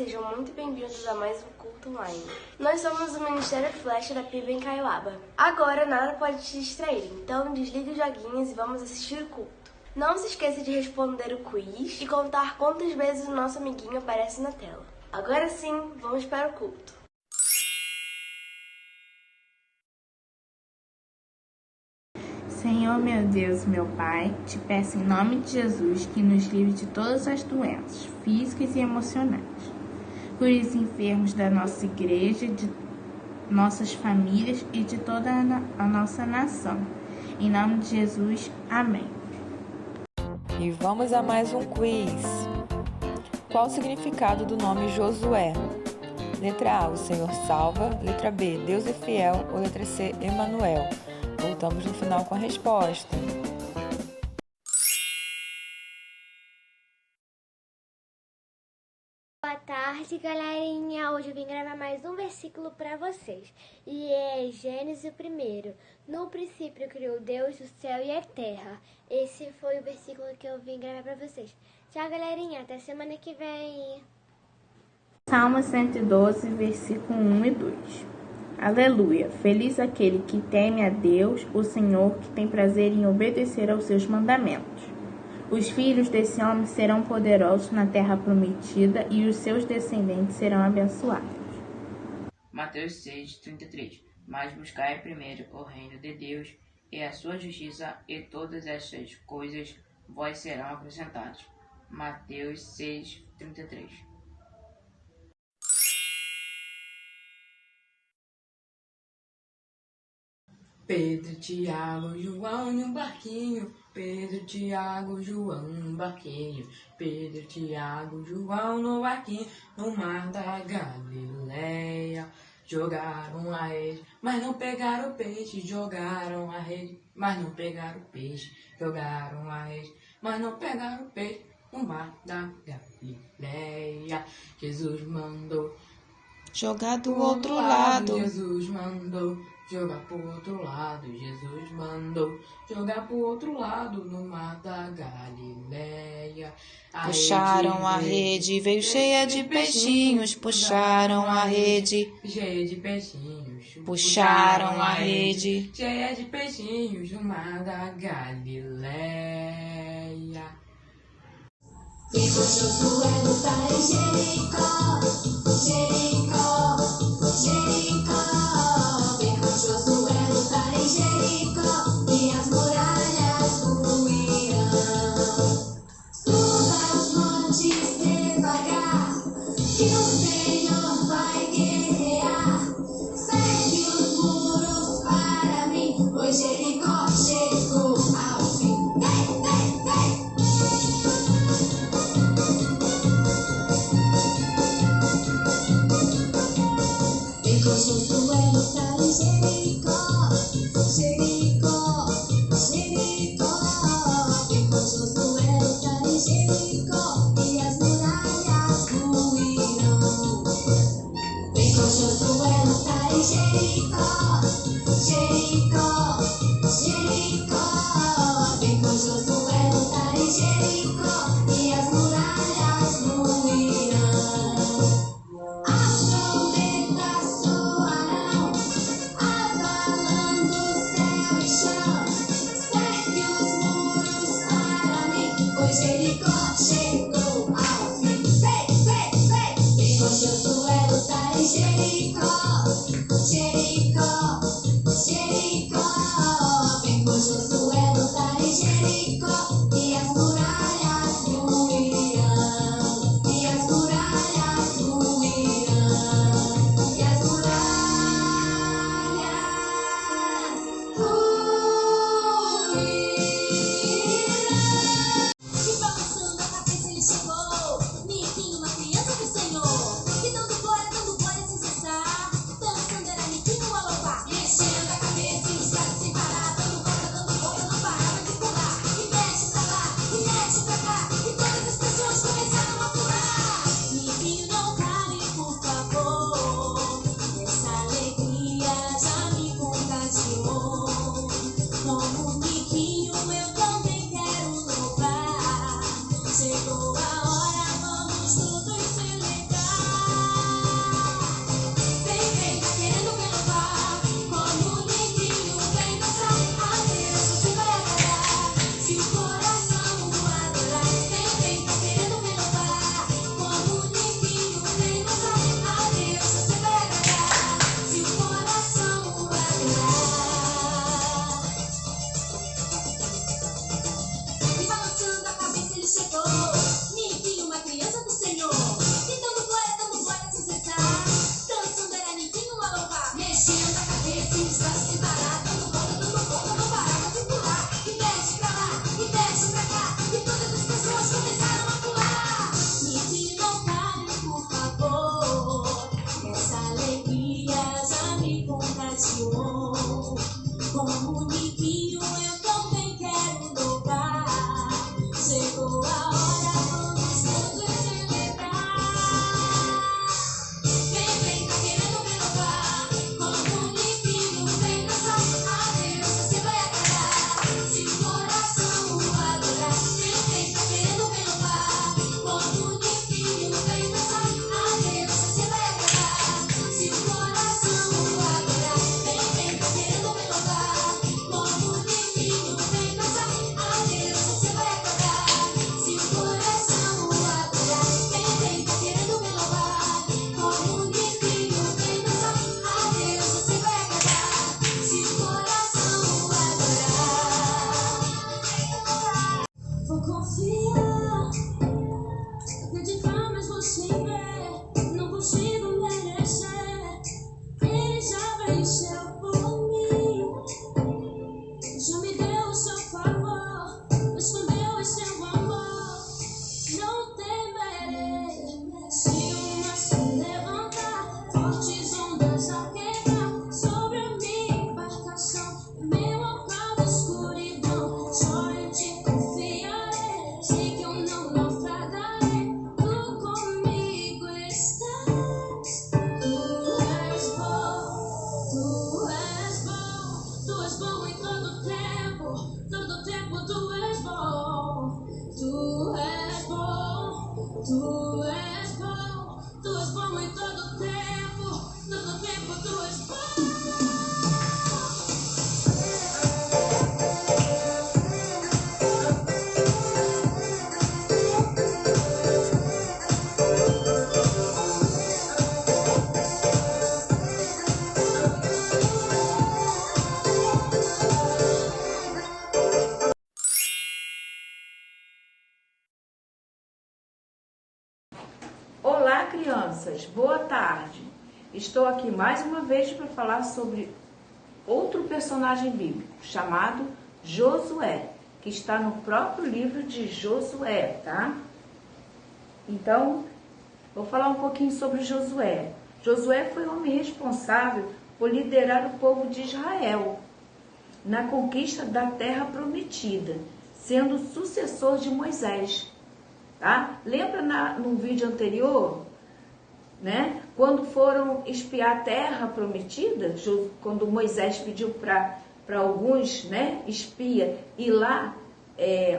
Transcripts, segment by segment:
sejam muito bem-vindos a mais um culto online. Nós somos o Ministério Flecha da PIB em Caiuaba. Agora nada pode te distrair, então desligue os joguinhos e vamos assistir o culto. Não se esqueça de responder o quiz e contar quantas vezes o nosso amiguinho aparece na tela. Agora sim, vamos para o culto. Senhor, meu Deus, meu Pai, te peço em nome de Jesus que nos livre de todas as doenças, físicas e emocionais. Cure os enfermos da nossa igreja, de nossas famílias e de toda a nossa nação. Em nome de Jesus, amém. E vamos a mais um quiz. Qual o significado do nome Josué? Letra A, o Senhor salva. Letra B, Deus é fiel. Ou letra C, Emanuel. Voltamos no final com a resposta. Boa tarde, galerinha. Hoje eu vim gravar mais um versículo para vocês. E é Gênesis 1. No princípio criou Deus o céu e a terra. Esse foi o versículo que eu vim gravar para vocês. Tchau, galerinha. Até semana que vem. Salmo 112, versículo 1 e 2. Aleluia! Feliz aquele que teme a Deus, o Senhor, que tem prazer em obedecer aos seus mandamentos. Os filhos desse homem serão poderosos na terra prometida e os seus descendentes serão abençoados. Mateus 6:33. Mas buscai primeiro o reino de Deus e a sua justiça, e todas estas coisas vos serão acrescentadas. Mateus 6:33. Pedro, Tiago, João no barquinho. Pedro, Tiago, João no barquinho. Pedro, Tiago, João no barquinho. No mar da Galileia. Jogaram a rede, mas não pegaram o peixe. Jogaram a rede, mas não pegaram o peixe. Jogaram a rede, mas não pegaram o peixe. No mar da Galileia. Jesus mandou Jogar do outro lado. Jesus mandou jogar pro outro lado. Jesus mandou jogar pro outro lado. No mar da Galileia. Puxaram a rede, veio cheia de peixinhos. Puxaram a rede, cheia de peixinhos. puxaram a rede. Cheia de peixinhos. No mar da Galileia. Ficou Josué lutar em Jericó, Jericó, Jericó. Ficou Josué lutar em Jericó e as muralhas ruirão. Suba os montes devagar, que o Senhor vai guerrear. Segue os muros para mim, pois Jericó chegou ao fim. Vem, vem, vem! Ficou Josué lutar em Jericó, Jericó, Jericó. Ficou Josué lutar em Jericó e as muralhas ruirão. Ficou Josué lutar em Jericó, Jericó, Jericó. o seu favor, escondeu em seu amor. Não temerei se o mar se levantar, fortes ondas a quebrar sobre a minha embarcação, meu local de escuridão. Só em ti confiarei, sei que eu não naufragarei. Tu comigo estás, tu és bom, tu és bom, tu és bom em todo tempo tu és bom, tu és bom, tu és bom, tu és bom em todo tempo tu és bom. Olá, crianças, boa tarde. Estou aqui mais uma vez para falar sobre outro personagem bíblico chamado Josué, que está no próprio livro de Josué, tá? Então, vou falar um pouquinho sobre Josué. Josué foi o homem responsável por liderar o povo de Israel na conquista da terra prometida, sendo sucessor de Moisés. Tá? Lembra no vídeo anterior, né? Quando foram espiar a terra prometida, quando Moisés pediu para alguns, né, espia ir lá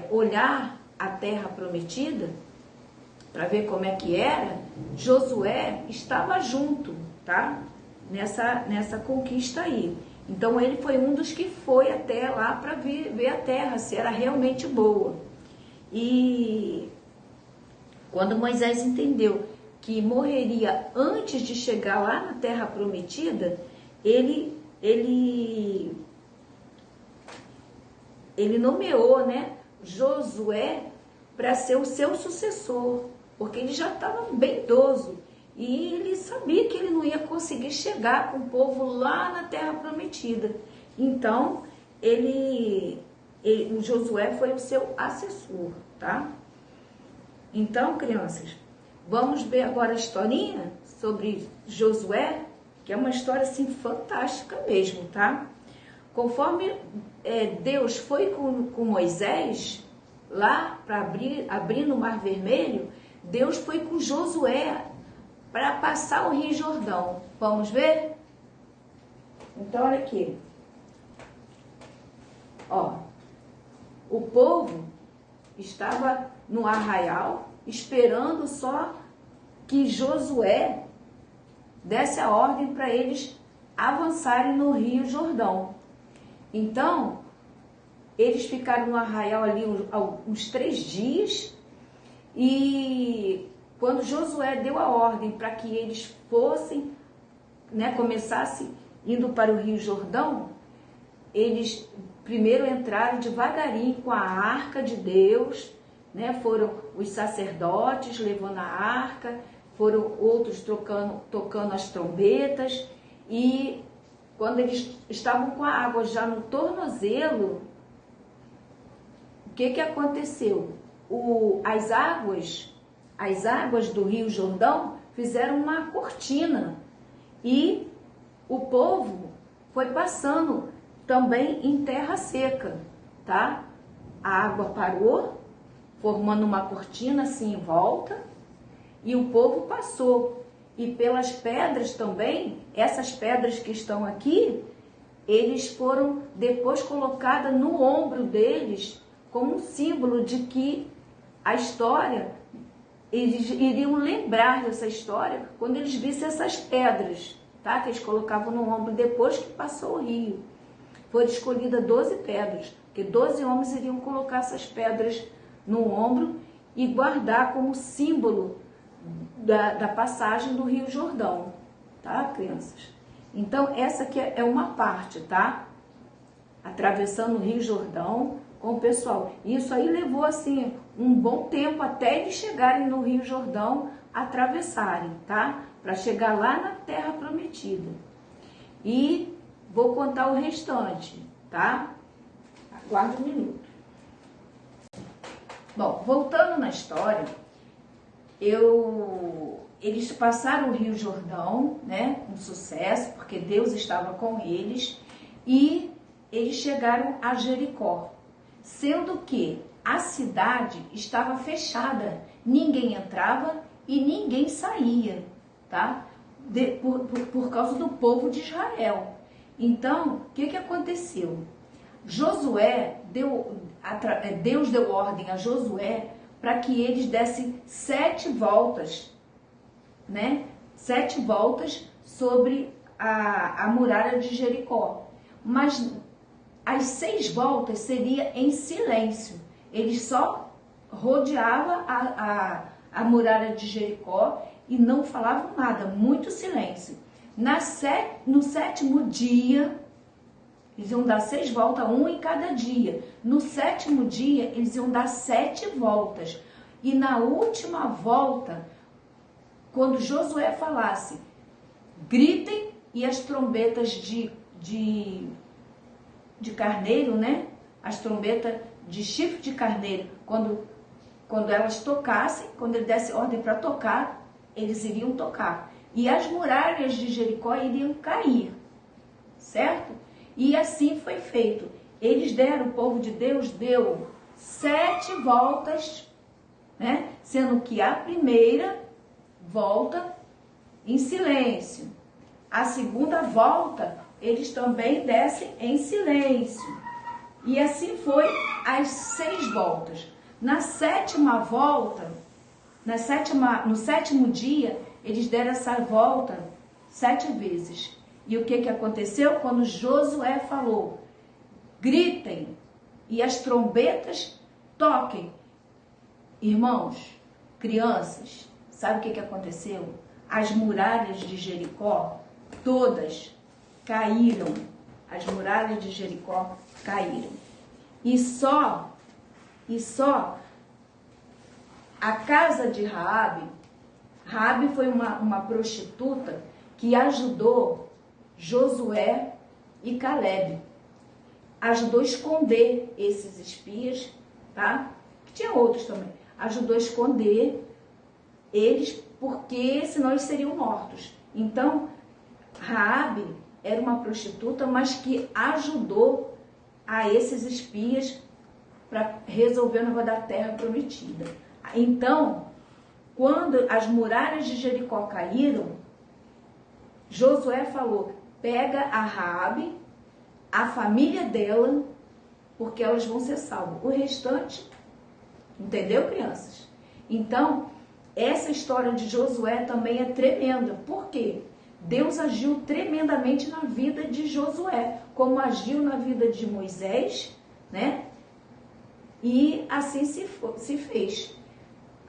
olhar a terra prometida para ver como é que era, Josué estava junto, tá? Nessa conquista aí. Então ele foi um dos que foi até lá para ver a terra, se era realmente boa. E quando Moisés entendeu que morreria antes de chegar lá na terra prometida, ele nomeou, né, Josué para ser o seu sucessor, porque ele já estava bem idoso e ele sabia que ele não ia conseguir chegar com o povo lá na terra prometida. Então, o Josué foi o seu assessor, tá? Então, crianças, vamos ver agora a historinha sobre Josué, que é uma história assim fantástica mesmo, tá? Conforme Deus foi com Moisés lá para abrir no Mar Vermelho, Deus foi com Josué para passar o Rio Jordão. Vamos ver? Então, olha aqui. Ó, o povo estava no arraial, esperando só que Josué desse a ordem para eles avançarem no Rio Jordão. Então, eles ficaram no arraial ali uns 3 dias, e quando Josué deu a ordem para que eles fossem, né, começassem indo para o Rio Jordão, eles primeiro entraram devagarinho com a arca de Deus, né? Foram os sacerdotes levando a arca, foram outros tocando as trombetas, e quando eles estavam com a água já no tornozelo, o que aconteceu? As águas do Rio Jordão fizeram uma cortina e o povo foi passando também em terra seca, tá? A água parou, formando uma cortina assim em volta, e o povo passou. E pelas pedras também, essas pedras que estão aqui, eles foram depois colocadas no ombro deles como um símbolo de que a história, eles iriam lembrar dessa história quando eles vissem essas pedras, tá? Que eles colocavam no ombro depois que passou o rio. Foram escolhidas 12 pedras, porque 12 homens iriam colocar essas pedras no ombro e guardar como símbolo da passagem do Rio Jordão, tá, crianças? Então, essa aqui é uma parte, tá? Atravessando o Rio Jordão com o pessoal. Isso aí levou, assim, um bom tempo até eles chegarem no Rio Jordão, atravessarem, tá? Para chegar lá na Terra Prometida. E vou contar o restante, tá? Guarda um minuto. Bom, voltando na história, eles passaram o Rio Jordão, né, com sucesso, porque Deus estava com eles, e eles chegaram a Jericó, sendo que a cidade estava fechada, ninguém entrava e ninguém saía, tá? Por causa do povo de Israel. Então, o que aconteceu? Deus deu ordem a Josué para que eles dessem 7 voltas, né? 7 voltas sobre a muralha de Jericó. Mas as 6 voltas seria em silêncio. Eles só rodeavam a muralha de Jericó e não falavam nada, muito silêncio. No 7º dia, eles iam dar 6 voltas, 1 em cada dia. No 7º dia, eles iam dar 7 voltas. E na última volta, quando Josué falasse, gritem, e as trombetas de carneiro, né? As trombetas de chifre de carneiro, quando elas tocassem, quando ele desse ordem para tocar, eles iriam tocar. E as muralhas de Jericó iriam cair, certo? E assim foi feito. Eles deram, o povo de Deus deu 7 voltas, né? Sendo que a primeira volta em silêncio. A segunda volta, eles também descem em silêncio. E assim foi as 6 voltas. Na 7ª volta, no 7º dia, eles deram essa volta 7 vezes. E o que aconteceu? Quando Josué falou, gritem e as trombetas toquem. Irmãos, crianças, sabe o que aconteceu? As muralhas de Jericó, todas caíram. As muralhas de Jericó caíram. E só a casa de Raabe foi uma prostituta que ajudou Josué e Calebe. Ajudou a esconder esses espias, tá? Tinha outros também. Ajudou a esconder eles, porque senão eles seriam mortos. Então, Raabe era uma prostituta, mas que ajudou a esses espias para resolver o negócio da terra prometida. Então, quando as muralhas de Jericó caíram, Josué falou, pega a Raabe, a família dela, porque elas vão ser salvas. O restante, entendeu, crianças? Então, essa história de Josué também é tremenda. Por quê? Deus agiu tremendamente na vida de Josué, como agiu na vida de Moisés, né? E assim se fez.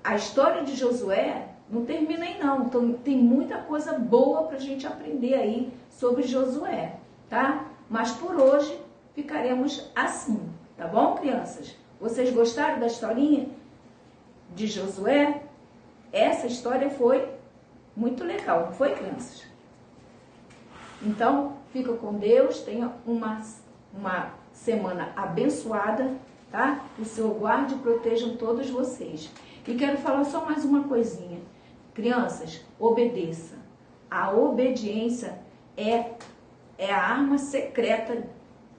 A história de Josué não termina aí não, então tem muita coisa boa para a gente aprender aí sobre Josué, tá? Mas por hoje ficaremos assim, tá bom, crianças? Vocês gostaram da historinha de Josué? Essa história foi muito legal, não foi, crianças? Então, fica com Deus, tenha uma semana abençoada, tá? O Senhor guarde e proteja todos vocês. E quero falar só mais uma coisinha. Crianças, obedeça. A obediência é a arma secreta,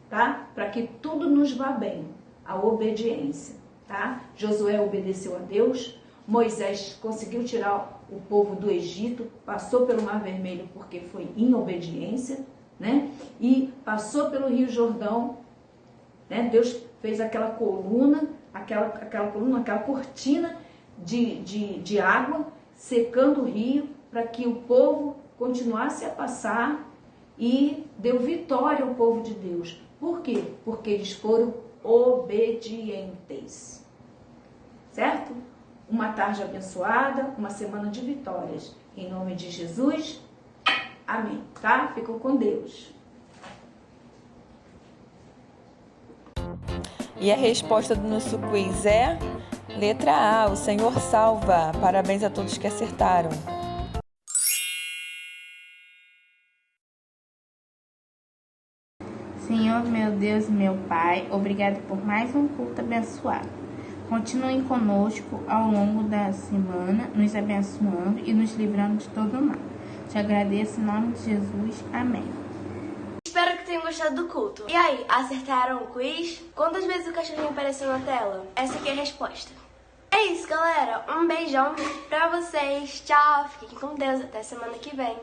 tá? Para que tudo nos vá bem. A obediência, tá? Josué obedeceu a Deus. Moisés conseguiu tirar o povo do Egito, passou pelo Mar Vermelho porque foi em obediência, né? E passou pelo Rio Jordão, né? Deus fez aquela coluna, aquela cortina de água, secando o rio, para que o povo continuasse a passar, e deu vitória ao povo de Deus. Por quê? Porque eles foram obedientes. Certo? Uma tarde abençoada, uma semana de vitórias. Em nome de Jesus, amém. Tá? Ficam com Deus. E a resposta do nosso quiz é letra A, o Senhor salva. Parabéns a todos que acertaram. Senhor meu meu Deus e meu Pai, obrigado por mais um culto abençoado. Continuem conosco ao longo da semana, nos abençoando e nos livrando de todo mal. Te agradeço em nome de Jesus. Amém. Espero que tenham gostado do culto. E aí, acertaram o quiz? Quantas vezes o cachorrinho apareceu na tela? Essa aqui é a resposta. É isso, galera. Um beijão pra vocês. Tchau. Fiquem com Deus. Até semana que vem.